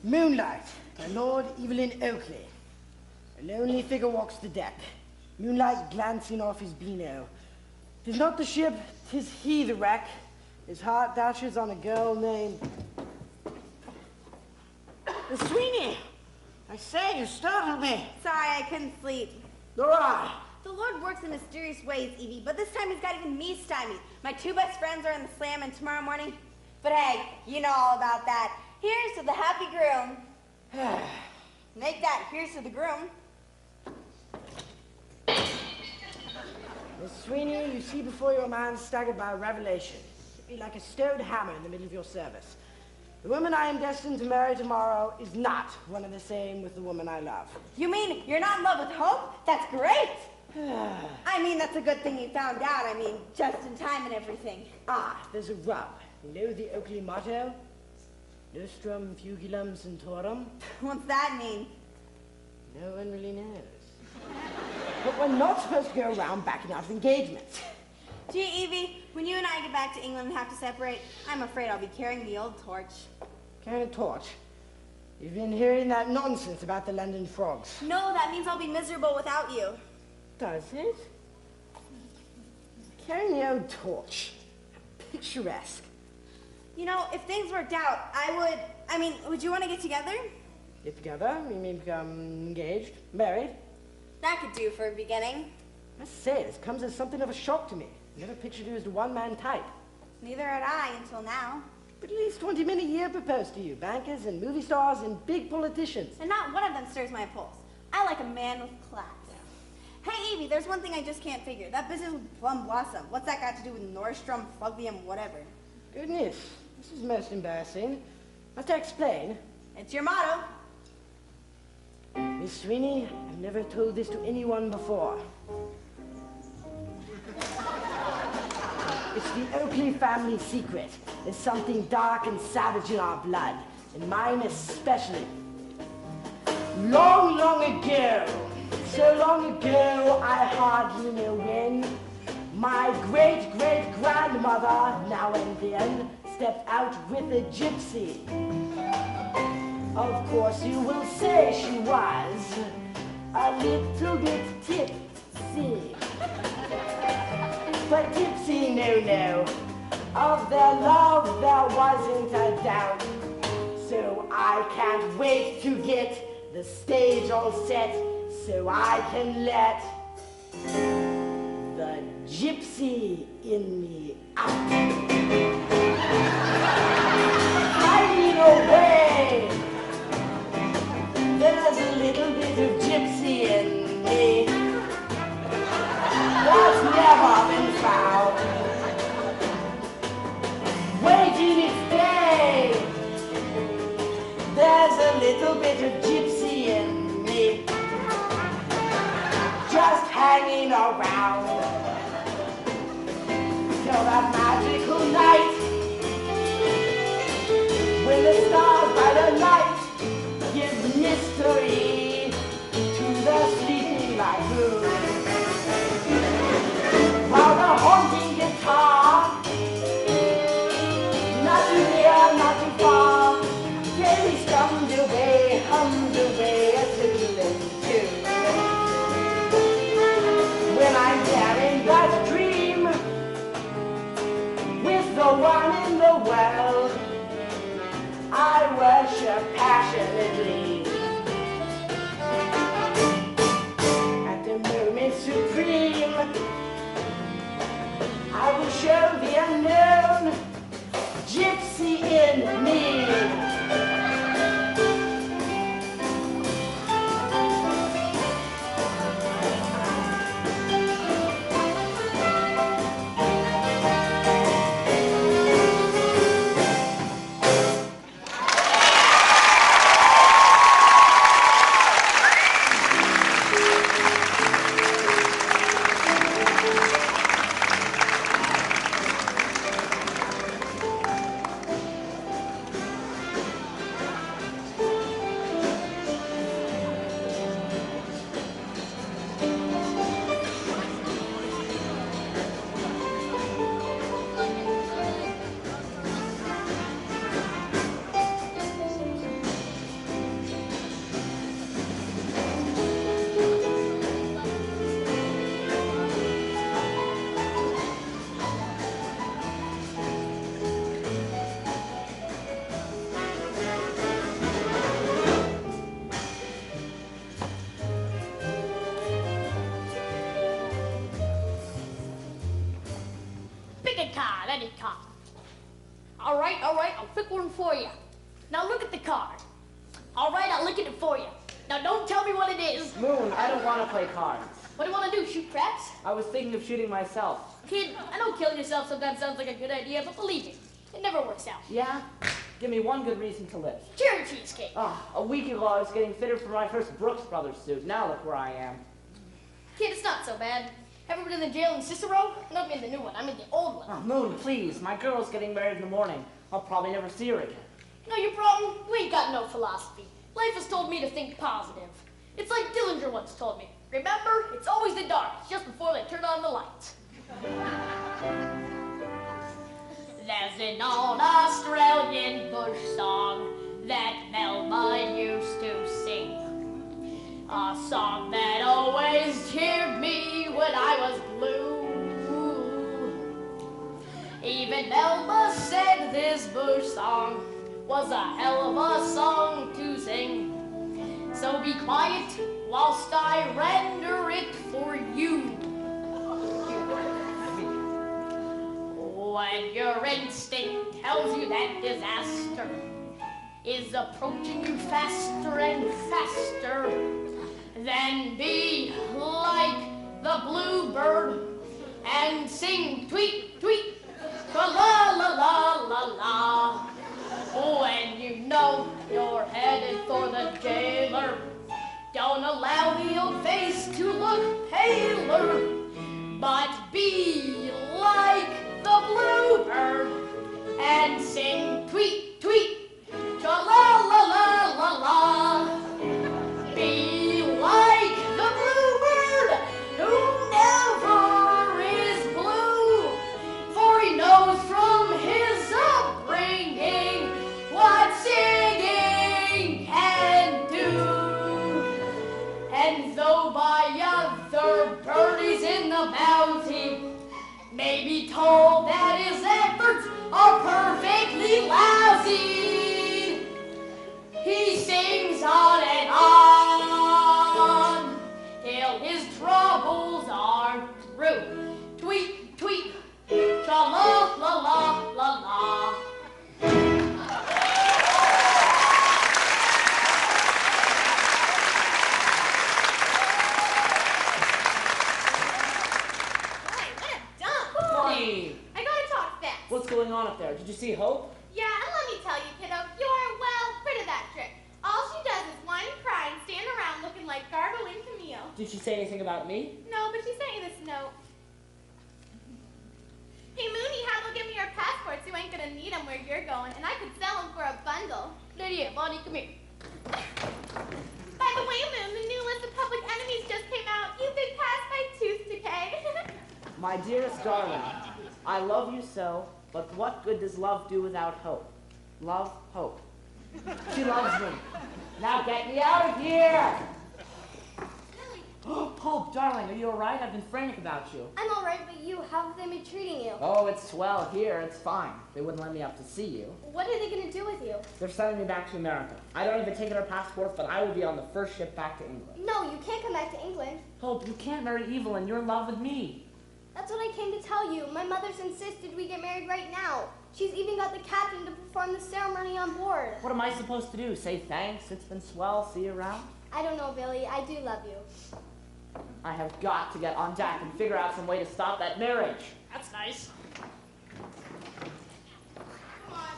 Moonlight, by Lord Evelyn Oakley. A lonely figure walks the deck, moonlight glancing off his beano. 'Tis not the ship, 'tis he the wreck. His heart dashes on a girl named... Sweeney! I say, you startled me. Sorry, I couldn't sleep. Nor I. The Lord works in mysterious ways, Evie, but this time he's got even me stymied. My two best friends are in the slam and tomorrow morning. But hey, you know all about that. Here's to the happy groom. Make that, here's to the groom. Miss Sweeney, you see before you a man staggered by a revelation. It'd be like a stoned hammer in the middle of your service. The woman I am destined to marry tomorrow is not one and the same with the woman I love. You mean you're not in love with Hope? That's great. I mean, that's a good thing you found out. I mean, just in time and everything. Ah, there's a rub. You know the Oakley motto? Nostrum fugilum centaurum? What's that mean? No one really knows. But we're not supposed to go around backing out of engagements. Gee, Evie, when you and I get back to England and have to separate, I'm afraid I'll be carrying the old torch. Carrying a torch? You've been hearing that nonsense about the London frogs. No, that means I'll be miserable without you. Does it? Carrying the old torch. Picturesque. You know, if things worked out, would you want to get together? Get together? You mean become engaged? Married? That could do for a beginning. I say, this comes as something of a shock to me. Never pictured you as the one-man type. Neither had I until now. But at least 20 men a year propose to you. Bankers and movie stars and big politicians. And not one of them stirs my pulse. I like a man with class. Hey, Evie, there's one thing I just can't figure. That business with Plum Blossom. What's that got to do with Nordstrom, Fuglium, whatever? Goodness, this is most embarrassing. Must I explain? It's your motto. Miss Sweeney, I've never told this to anyone before. It's the Oakley family secret. There's something dark and savage in our blood, and mine especially. Long, long ago, so long ago I hardly know when, my great-great-grandmother now and then stepped out with a gypsy. Of course you will say she was a little bit tipsy. But tipsy, no. Of their love there wasn't a doubt. So I can't wait to get the stage all set so I can let the gypsy in me out. Hiding away, there's a little bit of gypsy in me that's never been found. Waiting its day, there's a little bit of gypsy in me just hanging around till that magical night when the stars by the light give mystery to the sleeping light moon, while the haunting guitar, not too near, not too far, gaily strummed away, hummed away a sizzling tune. When I'm there in that dream with the one in the world I worship passionately, at the moment supreme I will show the unknown gypsy in me. any kind. All right, I'll pick one for you. Now look at the card. All right, I'll look at it for you. Now don't tell me what it is. Moon, I don't want to play cards. What do you want to do, shoot craps? I was thinking of shooting myself. Kid, I know killing yourself sometimes sounds like a good idea, but believe me, it never works out. Yeah? Give me one good reason to live. Cherry cheesecake. A week ago I was getting fitted for my first Brooks Brothers suit. Now look where I am. Kid, it's not so bad. Ever been in the jail in Cicero? Not in the new one, I mean the old one. Oh, Moon, please. My girl's getting married in the morning. I'll probably never see her again. No, your problem? You ain't got no philosophy. Life has told me to think positive. It's like Dillinger once told me. Remember, it's always the dark, just before they turn on the lights. There's an old Australian bush song that Melba used to sing. A song that always cheered me when I was blue. Even Melba said this bush song was a hell of a song to sing. So be quiet whilst I render it for you. When your instinct tells you that disaster is approaching you faster and faster, then be like the bluebird and sing tweet, tweet, tra la la la la la. When you know you're headed for the jailer, don't allow the old face to look paler, but be like the bluebird and sing tweet, tweet, tra la la la la la. Be like the bluebird who never is blue, for he knows from his upbringing what singing can do. And though by other birdies in the bounty may be told that his efforts are perfectly lousy, he sings on and on till his troubles are through. Tweet, tweet, tra la la la la la. What's going on up there? Did you see Hope? Yeah, and let me tell you, kiddo, you're well rid of that trick. All she does is whine and cry and stand around looking like Gargling Camille. Did she say anything about me? No, but she sent you this note. Hey, Mooney, how about give me your passports? You ain't gonna need them where you're going, and I could sell them for a bundle. Lydia, Bonnie, come here. By the way, Moon, the new list of public enemies just came out. You've been passed by tooth decay. My dearest darling, I love you so, but what good does love do without hope? Love, hope. She loves me. Now get me out of here! Hope, darling, are you all right? I've been frantic about you. I'm all right, but you, how have they been treating you? Oh, it's swell here. It's fine. They wouldn't let me up to see you. What are they going to do with you? They're sending me back to America. I don't even take our passport, but I will be on the first ship back to England. No, you can't come back to England. Hope, you can't marry Evelyn. You're in love with me. That's what I came to tell you. My mother's insisted we get married right now. She's even got the captain to perform the ceremony on board. What am I supposed to do? Say thanks? It's been swell. See you around? I don't know, Billy. I do love you. I have got to get on deck and figure out some way to stop that marriage. That's nice. Come on.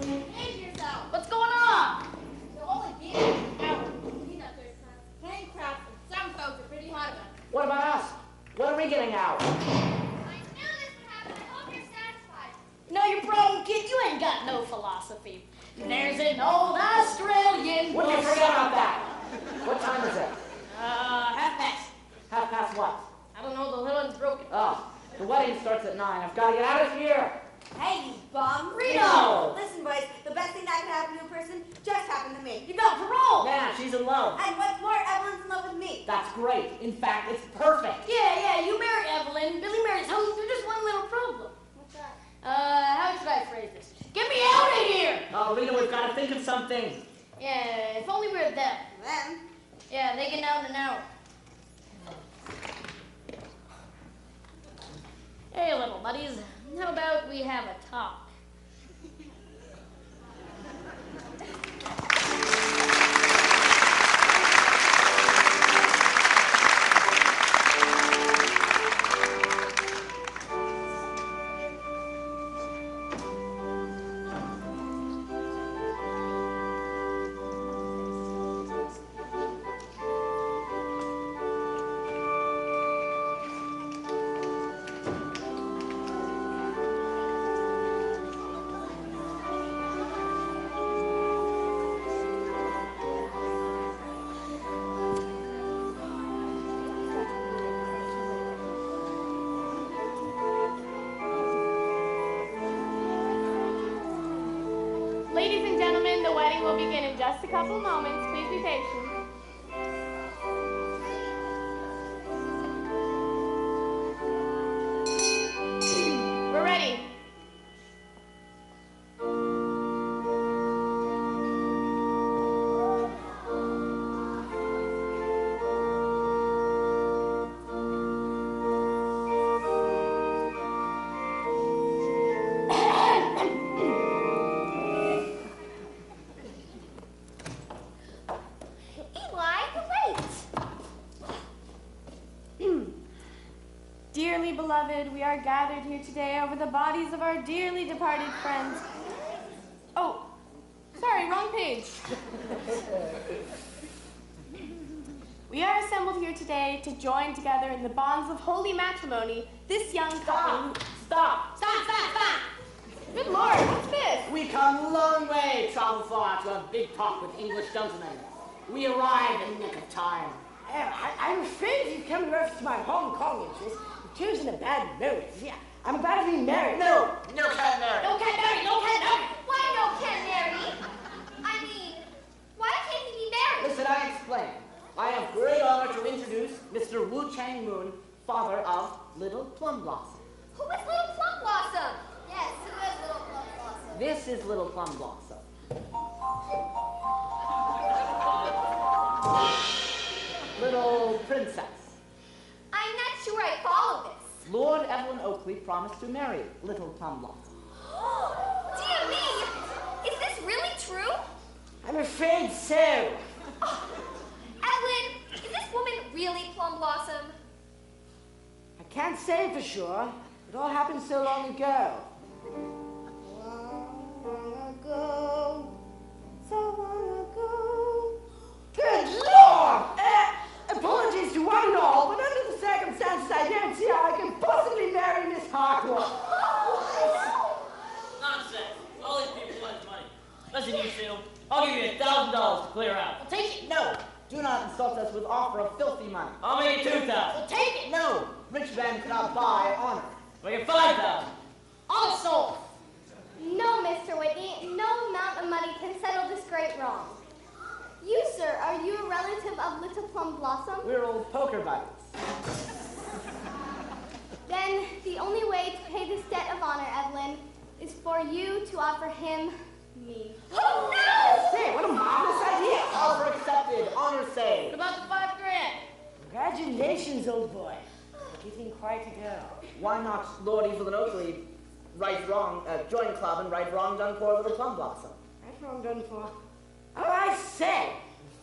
Get yourself. What's going on? The only being out peanut Christmas. Playing craft. Some folks are pretty hot about it. What about us? What are we getting out? I knew this would happen. I hope you're satisfied. No, your problem, kid, you ain't got no philosophy. There's an old Australian What did you bush forget about song. that? What time is it? 1:30. Half past what? I don't know, the little one's broken. Oh, the wedding starts at 9. I've got to get out of here. Hey, you bum. Reno! Listen, boys, the best thing that could happen to a person just happened to me. You got parole. Man, she's in love. And what's more, Evelyn's in love with me. That's great. In fact, it's perfect. Yeah, you marry Evelyn. Billy marries Hope. There's just one little problem. What's that? How should I phrase this? Get me out of here! Oh, Rita, we've got to think of something. Yeah, if only we were them. Then, Yeah, they get out in an hour. Hey, little buddies, how about we have a talk? Ladies and gentlemen, the wedding will begin in just a couple moments. Please be patient. We're ready. Dearly beloved, we are gathered here today over the bodies of our dearly departed friends. Oh, sorry, wrong page. We are assembled here today to join together in the bonds of holy matrimony this young couple. Stop! Good Lord, what's this? We come a long way, travel far to have big talk with English gentlemen. We arrive in nick of time. I'm afraid you've come in reference to my Hong Kong interest. You've chosen a bad moment. Yeah, I'm about to be married. No can't marry. No can't marry, no can't marry. Why no can't marry? I mean, why can't he be married? Listen, I explain. I have great honor to introduce Mr. Wu Chang Moon, father of Little Plum Blossom. Who is Little Plum Blossom? Yes, who is Little Plum Blossom? This is Little Plum Blossom. Little princess. I'm not sure I follow this. Lord Evelyn Oakley promised to marry Little Plum Blossom. Dear me, is this really true? I'm afraid so. Evelyn, is this woman really Plum Blossom? I can't say for sure. It all happened so long ago. Long ago. So long ago. Good Lord! Apologies to one and all, but under the circumstances, I don't see how I can possibly marry Miss Harcourt. Nonsense. All these people want money. Listen, you two. I'll give you $1,000 to clear out. Well, take it. No. Do not insult us with offer of filthy money. I'll make it $2,000. Well, take it. No. Rich men cannot buy honor. Make it $5,000. On soul. No, Mr. Whitney, no amount of money can settle this great wrong. You, sir, are you a relative of Little Plum Blossom? We're old poker buddies. Then the only way to pay this debt of honor, Evelyn, is for you to offer him me. Oh, no! Say, what a marvelous idea! Offer accepted. Honor What saved. about the $5,000? Congratulations, old boy. You're getting quite a girl. Why not Lord Evelyn Oakley, right wrong, join club and right wrong done for Little Plum Blossom? That's wrong done for. Oh, I say,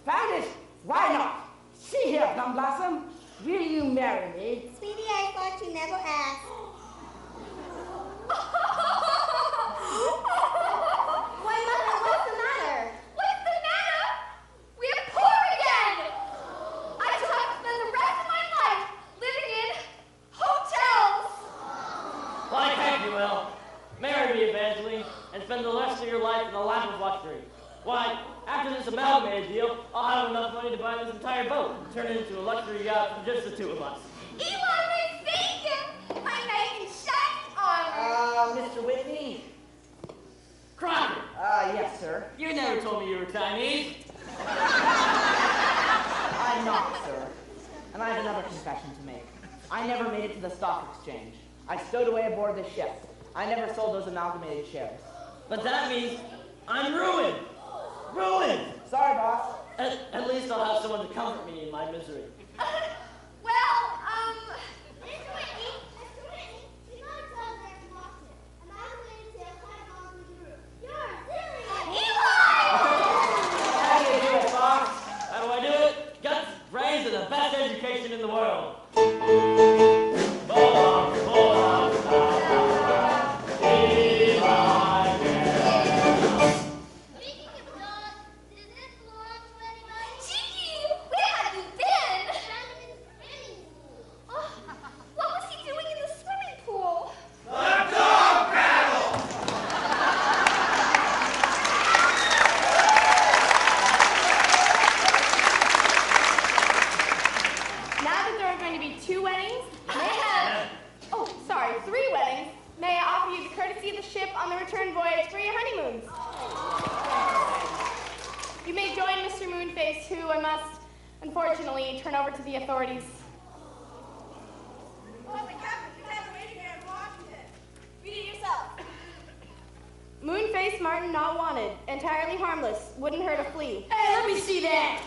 found it. Why not? See here, Plum Blossom. Will you marry me? Sweetie, I thought you never asked. Why, Mother, what's the matter? What's the matter? We're poor again! I thought I'd spend the rest of my life living in hotels! Why can't you, Will? Marry me, Evangeline, and spend the rest of your life in the lap of luxury. Why, after this amalgamated deal, I'll have enough money to buy this entire boat and turn it into a luxury yacht for just the two of us. You are mistaken! My knight in shining armor! Mr. Whitney? Crocker, Yes, sir. you never told me you were Chinese. I'm not, sir. And I have another confession to make. I never made it to the stock exchange. I stowed away aboard this ship. I never sold those amalgamated shares. But that means I'm ruined. Ruined! Sorry, boss. At least I'll have someone to comfort me in my misery. Well, Mr. Whitney, rights for your honeymoons. You may join Mr. Moonface, who I must, unfortunately, turn over to the authorities. Oh, the captain, you have a waiting here in Washington. Read it yourself. Moonface Martin not wanted. Entirely harmless. Wouldn't hurt a flea. Hey, let me see that.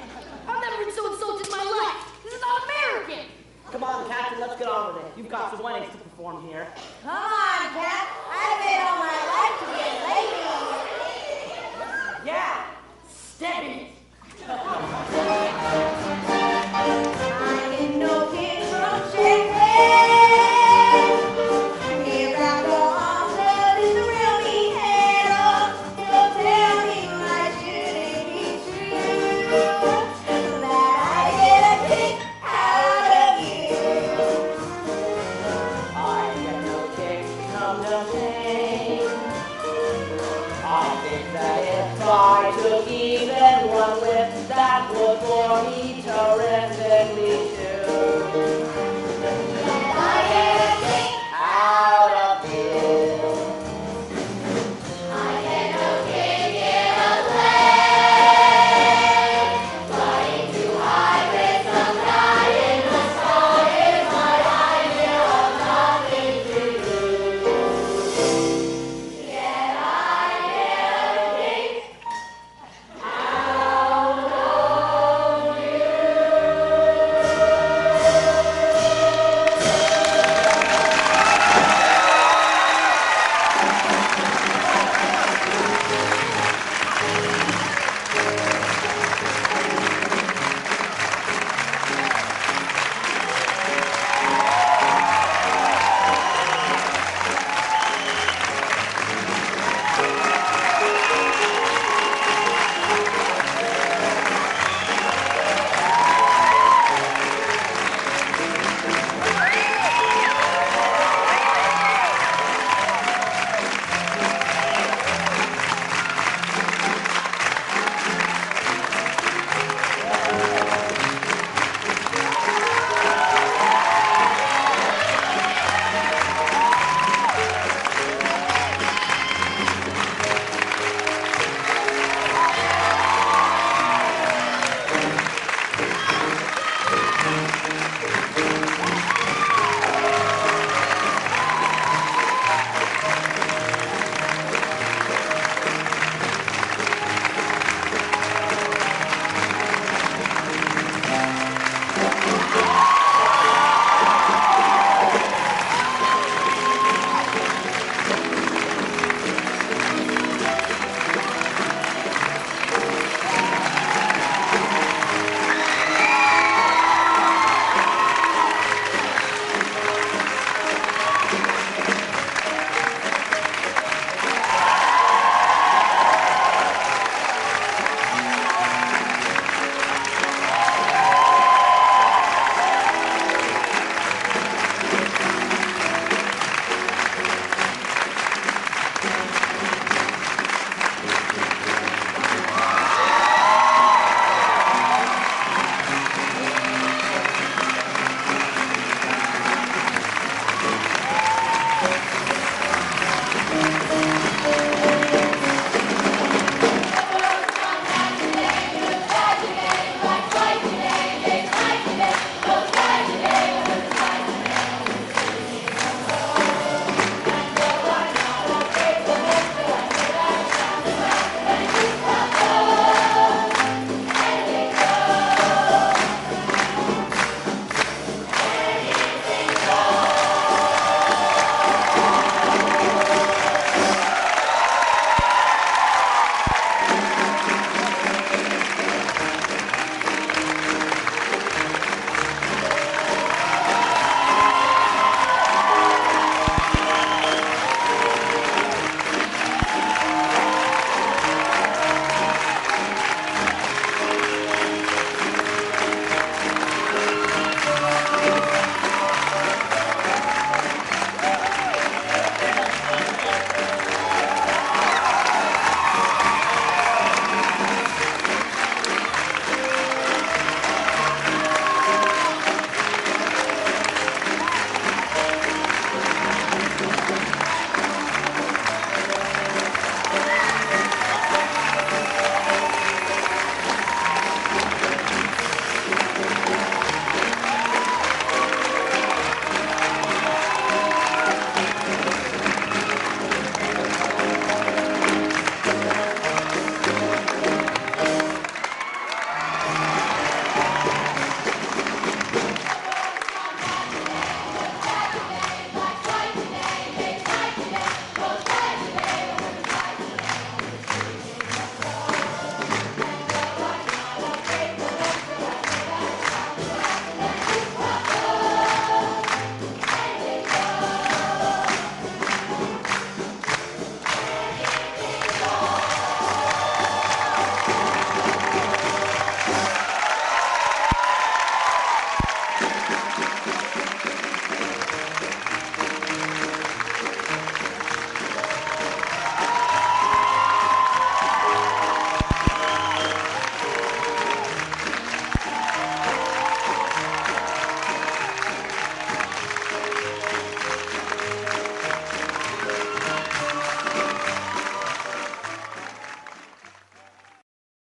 I've never been so insulted in my life. This is not American. Come on, Captain, let's get on with it. You've got some weddings to perform here. Come on, Cap. I've been all my life to get laid. Yeah, step in it. I get no kiss from champagne. Here I go on, love is the real me halo. You'll tell me why should it be true that I get a kick out of you. I get no kick from the pain. I think that if I took even one whiff, that would bore me terrific.